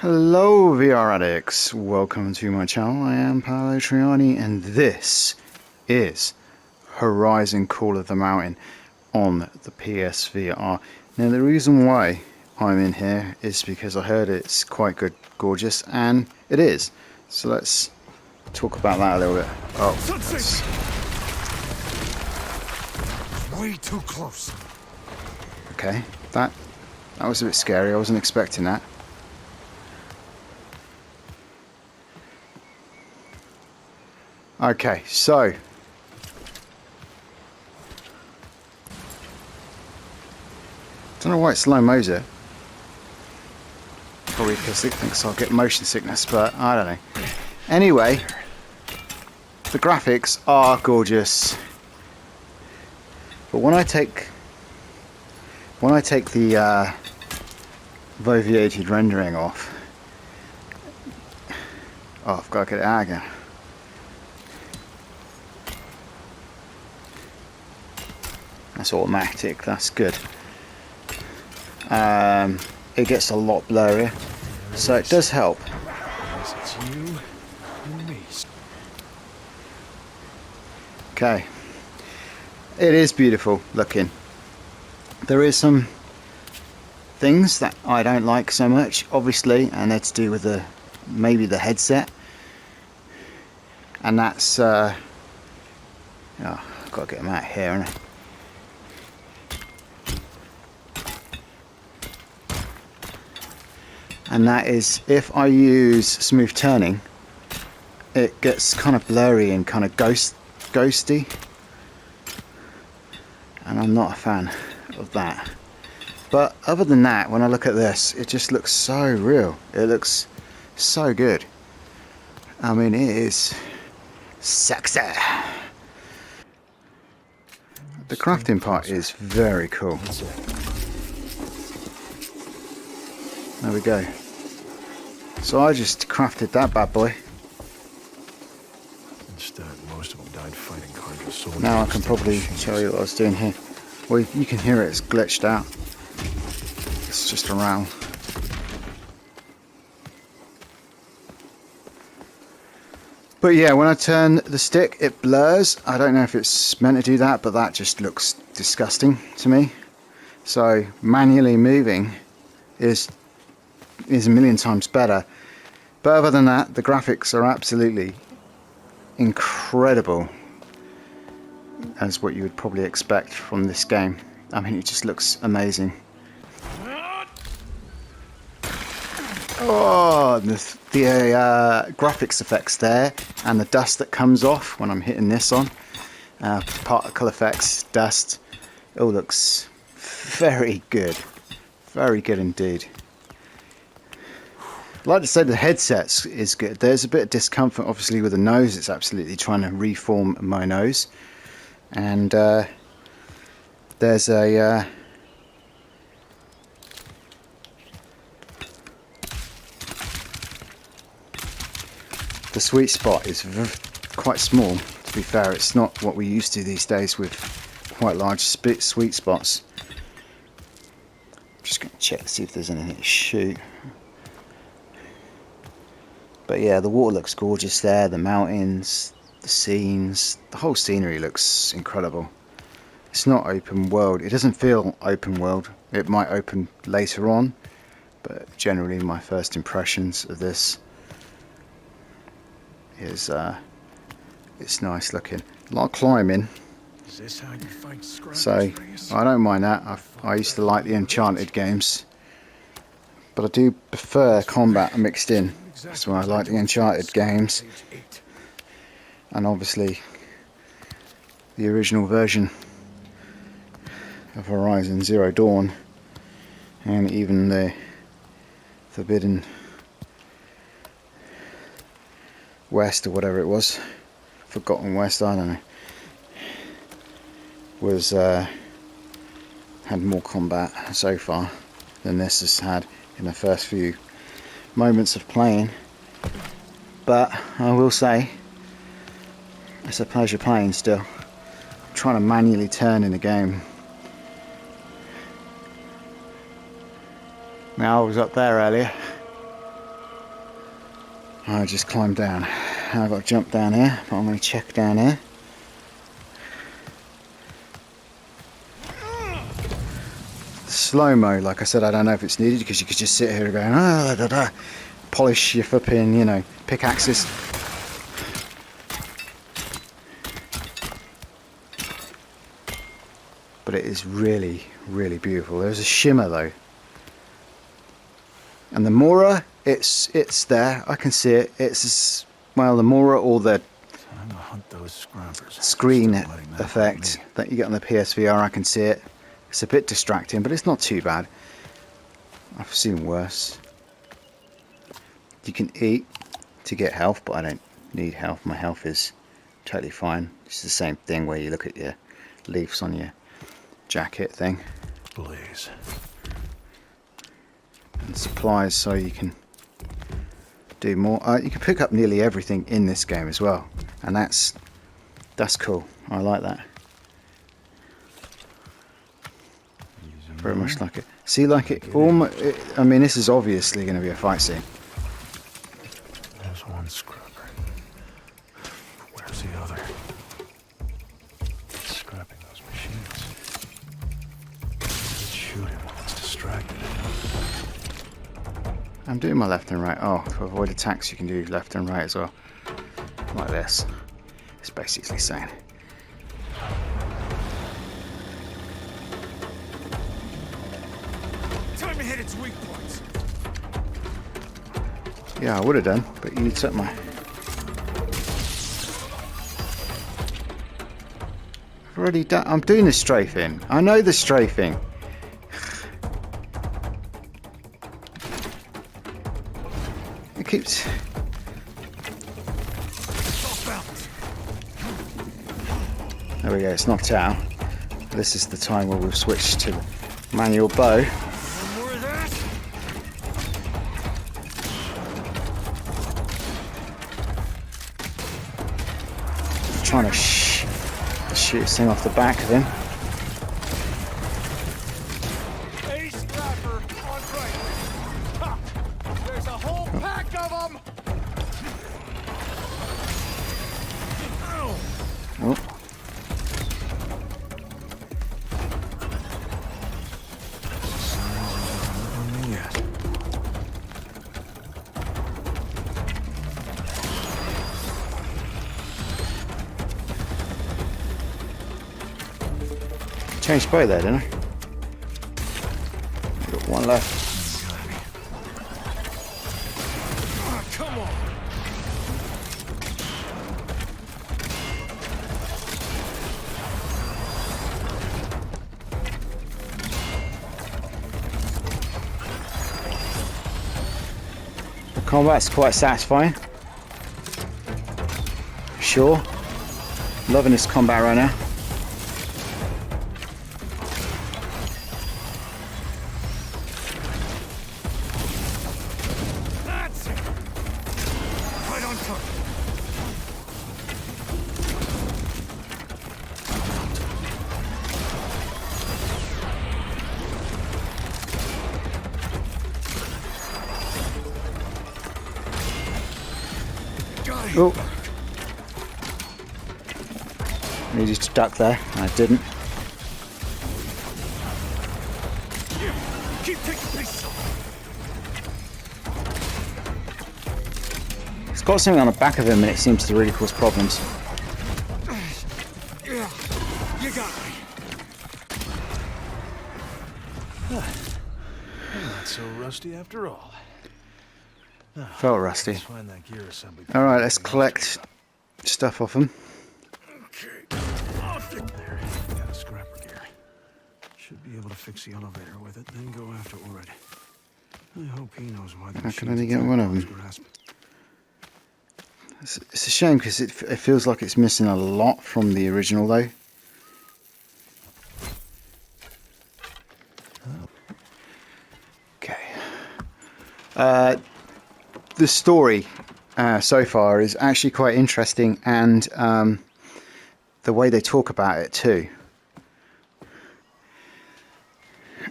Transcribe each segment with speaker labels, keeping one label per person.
Speaker 1: Hello VR addicts, welcome to my channel. I am Paolo Trianni and this is Horizon Call of the Mountain on the PSVR. Now the reason why I'm in here is because I heard it's quite good, gorgeous, and it is. So let's talk about that a little bit. Oh, that's
Speaker 2: way too close.
Speaker 1: Okay, that was a bit scary. I wasn't expecting that. Okay, so don't know why it's slow-mo's it. Probably because it thinks I'll get motion sickness, but I don't know. Anyway, the graphics are gorgeous, but when I take the foveated rendering off, oh, I've got to get it out again. That's automatic, that's good. It gets a lot blurrier, so it does help. Okay, it is beautiful looking. There is some things that I don't like so much, obviously, and they're to do with maybe the headset, and that's oh, I've got to get them out here, haven't I? And that is, if I use smooth turning, it gets kind of blurry and kind of ghosty, and I'm not a fan of that. But other than that, when I look at this, it just looks so real. It looks so good. I mean, it is sexy. The crafting part is very cool. There we go. So I just crafted that bad boy.
Speaker 2: Instead, most of them died fighting Carja Sundom.
Speaker 1: Now I can probably show you what I was doing here. Well, you can hear it, it's glitched out. It's just a rattle. But yeah, when I turn the stick, it blurs. I don't know if it's meant to do that, but that just looks disgusting to me. So manually moving is a million times better. But other than that, the graphics are absolutely incredible, as what you would probably expect from this game. I mean, it just looks amazing. Oh, the graphics effects there, and the dust that comes off when I'm hitting this on, particle effects, dust, it all looks very good indeed. I'd like to say the headset is good. There's a bit of discomfort obviously with the nose. It's absolutely trying to reform my nose, and there's a the sweet spot is quite small, to be fair. It's not what we used to these days with quite large sweet spots. Just going to check to see if there's anything to shoot. But yeah, the water looks gorgeous there, the mountains, the scenes, the whole scenery looks incredible. It's not open world, it doesn't feel open world. It might open later on, but generally my first impressions of this is it's nice looking. A lot of climbing, so I don't mind that. I used to like the Enchanted games, but I do prefer combat mixed in. That's why I like the Uncharted games, and obviously the original version of Horizon Zero Dawn, and even the Forbidden West, or whatever it was, Forgotten West, I don't know, was had more combat so far than this has had in the first few moments of playing. But I will say it's a pleasure playing still. I'm trying to manually turn in the game. Now I was up there earlier I just climbed down. I've got to jump down here, but I'm going to check down here. Slow-mo, like I said, I don't know if it's needed because you could just sit here going, ah, da, da, polish your flipping, you know, pickaxes. But it is really, really beautiful. There's a shimmer though. And the Mora, it's there. I can see it. It's, well, the Mora or the
Speaker 2: Time to hunt those scrappers.
Speaker 1: screen
Speaker 2: Still letting that
Speaker 1: effect
Speaker 2: hurt me.
Speaker 1: that you get on the PSVR, I can see it. It's a bit distracting, but it's not too bad. I've seen worse. You can eat to get health, but I don't need health. My health is totally fine. It's the same thing where you look at your leaves on your jacket thing.
Speaker 2: Blaze.
Speaker 1: And supplies, so you can do more. You can pick up nearly everything in this game as well, and that's cool. I like that. Very much like it. See, like it almost. I mean, this is obviously going to be a fight scene.
Speaker 2: There's one scrapper. Where's the other? It's scrapping those machines. Let's shoot him when it's distracted.
Speaker 1: I'm doing my left and right. Oh, to avoid attacks, you can do left and right as well, like this. It's basically saying.
Speaker 2: Time to hit its weak points.
Speaker 1: Yeah, I would have done, but you took my. I've already done. I'm doing the strafing. I know the strafing. It keeps. There we go. It's knocked out. This is the time where we've switched to manual bow. Trying to shoot this thing off the back of him.
Speaker 2: A scrapper on right. Ha! There's a whole pack of them.
Speaker 1: Oh.
Speaker 2: Yes.
Speaker 1: Changed bow there, didn't I? Got one left.
Speaker 2: Oh, come on.
Speaker 1: The combat's quite satisfying. Sure. Loving this combat right now.
Speaker 2: That's it. Right on target. Got it.
Speaker 1: Oh. Needed to duck there. I didn't.
Speaker 2: Keep taking pieces off.
Speaker 1: It's got something on the back of him and it seems to really cause problems.
Speaker 2: Yeah, you got me. I'm not so rusty after all.
Speaker 1: Felt rusty.
Speaker 2: Let's find that gear assembly.
Speaker 1: Alright, let's collect stuff off him.
Speaker 2: Okay. There, got a scrapper gear. Should be able to fix the elevator with it, then go after Ord. I hope he knows why the
Speaker 1: I can
Speaker 2: machines
Speaker 1: only get
Speaker 2: attack
Speaker 1: one of
Speaker 2: his
Speaker 1: them.
Speaker 2: grasp.
Speaker 1: It's a shame because it feels like it's missing a lot from the original though. Okay. The story so far is actually quite interesting, and the way they talk about it too.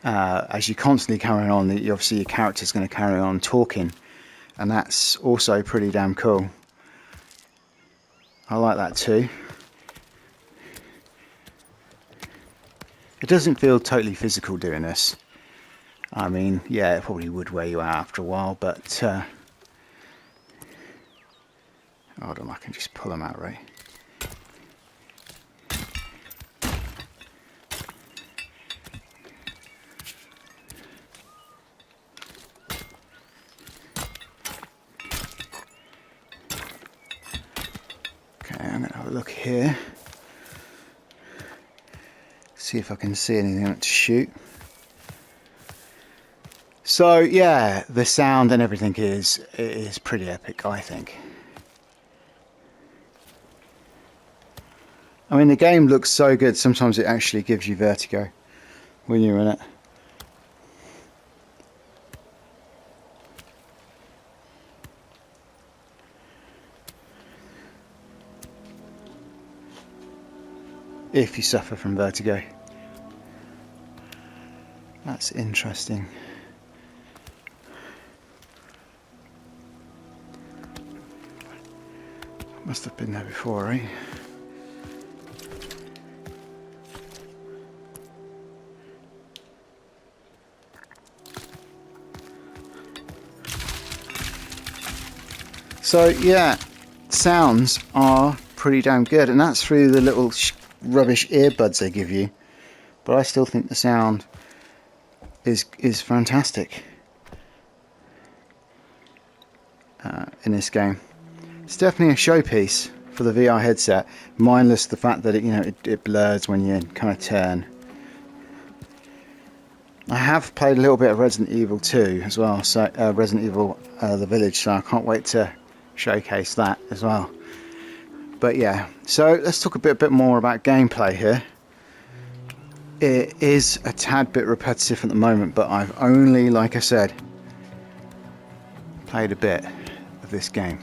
Speaker 1: As you constantly carry on, obviously your character's going to carry on talking, and that's also pretty damn cool. I like that too. It doesn't feel totally physical doing this. I mean, yeah, it probably would wear you out after a while, but hold on, I can just pull them out, right? Okay, I'm gonna have a look here. See if I can see anything to shoot. So yeah, the sound and everything is pretty epic, I think. I mean, the game looks so good, sometimes it actually gives you vertigo when you're in it. If you suffer from vertigo. That's interesting. Must have been there before, right? So yeah, sounds are pretty damn good, and that's through the little rubbish earbuds they give you. But I still think the sound is fantastic in this game. It's definitely a showpiece for the VR headset, mindless the fact that it blurs when you kind of turn. I have played a little bit of Resident Evil 2 as well, so Resident Evil The Village, so I can't wait to showcase that as well. But yeah, so let's talk a bit more about gameplay here. It is a tad bit repetitive at the moment, but I've only, like I said, played a bit of this game.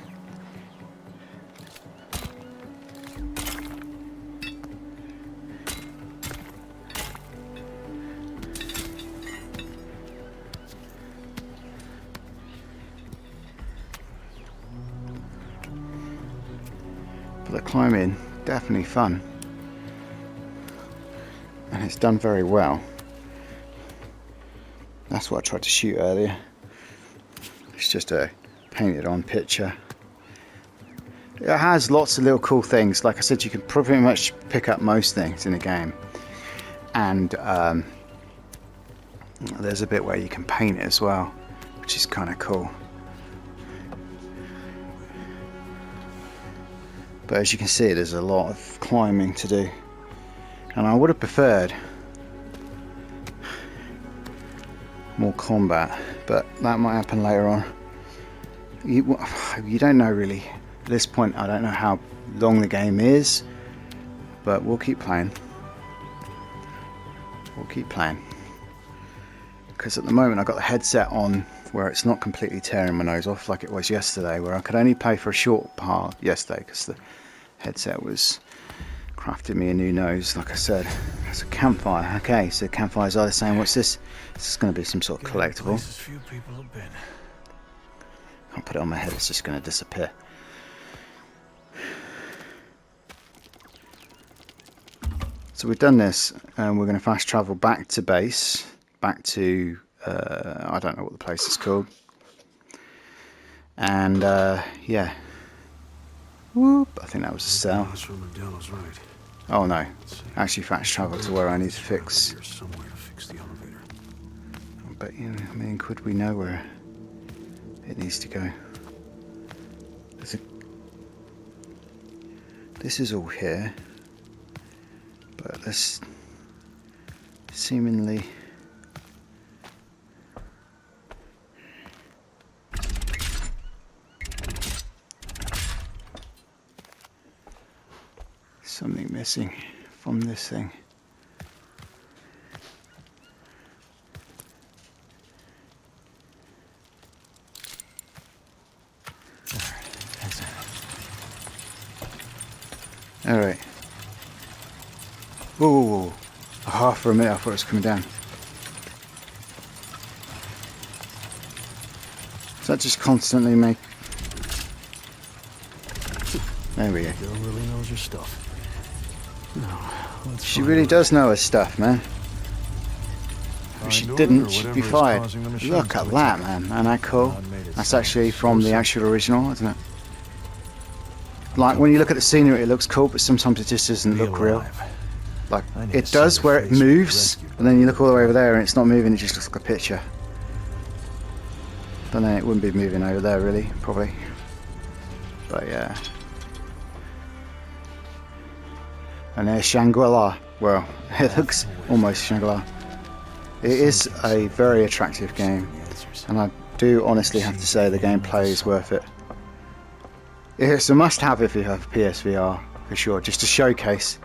Speaker 1: But the climbing, definitely fun. And it's done very well. That's what I tried to shoot earlier. It's just a painted on picture. It has lots of little cool things. Like I said, you can pretty much pick up most things in the game. And there's a bit where you can paint it as well, which is kind of cool. But as you can see, there's a lot of climbing to do. And I would have preferred more combat, but that might happen later on. You don't know really. At this point, I don't know how long the game is, but we'll keep playing. We'll keep playing. Because at the moment I've got the headset on where it's not completely tearing my nose off like it was yesterday, where I could only play for a short part yesterday because the headset was crafted me a new nose, like I said. It's a campfire. Okay, so campfires are the same. What's this? This is going to be some sort of collectible. Can't put it on my head, it's just going to disappear. So we've done this, and we're going to fast travel back to base, back to, I don't know what the place is called. And yeah. Whoop, I think that was a cell. Oh no, actually fast travel to where I need to fix. But I mean, could we know where it needs to go? This is all here, but this seemingly. Something missing from this thing. Alright. Whoa. Oh, for a minute I thought it was coming down. So just constantly make... There we go.
Speaker 2: Girl really knows her stuff. Now, let's
Speaker 1: She
Speaker 2: find
Speaker 1: really
Speaker 2: her.
Speaker 1: does know her stuff, man. If she
Speaker 2: Find
Speaker 1: didn't,
Speaker 2: or
Speaker 1: she'd be
Speaker 2: whatever is
Speaker 1: fired.
Speaker 2: causing the machine
Speaker 1: Look
Speaker 2: to
Speaker 1: at
Speaker 2: attack.
Speaker 1: that, man. Isn't that cool?
Speaker 2: God made it
Speaker 1: That's
Speaker 2: so
Speaker 1: actually from the
Speaker 2: simple.
Speaker 1: actual original, isn't it? Like, when you look at the scenery, it looks cool, but sometimes it just doesn't
Speaker 2: Be
Speaker 1: look real.
Speaker 2: alive.
Speaker 1: Like,
Speaker 2: I need
Speaker 1: it
Speaker 2: to
Speaker 1: does
Speaker 2: see
Speaker 1: where
Speaker 2: your
Speaker 1: it
Speaker 2: face when you're
Speaker 1: moves,
Speaker 2: rescued
Speaker 1: and then
Speaker 2: by
Speaker 1: you
Speaker 2: the
Speaker 1: look all the way over
Speaker 2: doctor.
Speaker 1: there and it's not moving, it just looks like a picture. But then it wouldn't be moving over there, really, probably. But yeah. And there's Shangri-La. Well, it looks almost Shangri-La. It is a very attractive game, and I do honestly have to say the gameplay is worth it. It's a must-have if you have PSVR, for sure, just to showcase.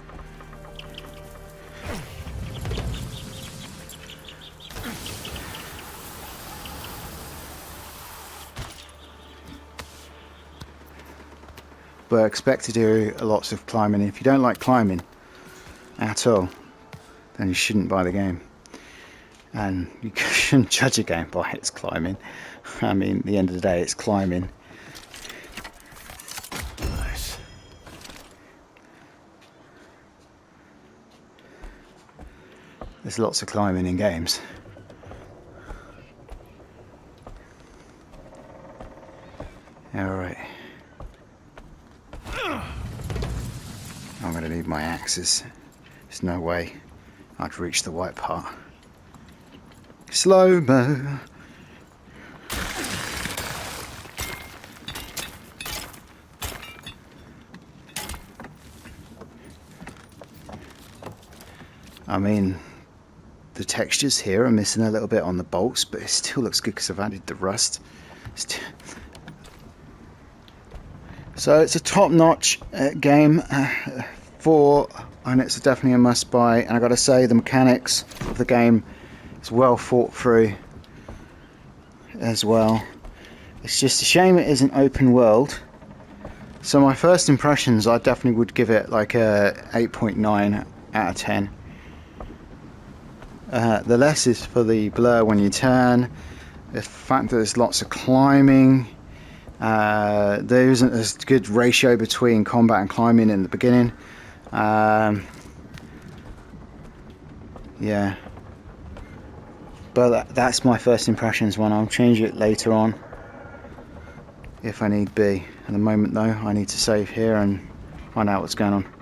Speaker 1: But expect to do lots of climbing. If you don't like climbing at all, then you shouldn't buy the game. And you shouldn't judge a game by its climbing. I mean, at the end of the day, it's climbing.
Speaker 2: Nice.
Speaker 1: There's lots of climbing in games. Alright. I'm going to need my axes. There's no way I'd reach the white part. Slow-mo. I mean, the textures here are missing a little bit on the bolts, but it still looks good because I've added the rust. So it's a top-notch game and it's definitely a must-buy. And I got to say, the mechanics of the game is well thought through as well. It's just a shame it isn't open world. So my first impressions, I definitely would give it like a 8.9 out of 10. The less is for the blur when you turn, the fact that there's lots of climbing, there isn't as good ratio between combat and climbing in the beginning. Yeah, but that's my first impressions. One, I'll change it later on if I need be. At the moment though, I need to save here and find out what's going on.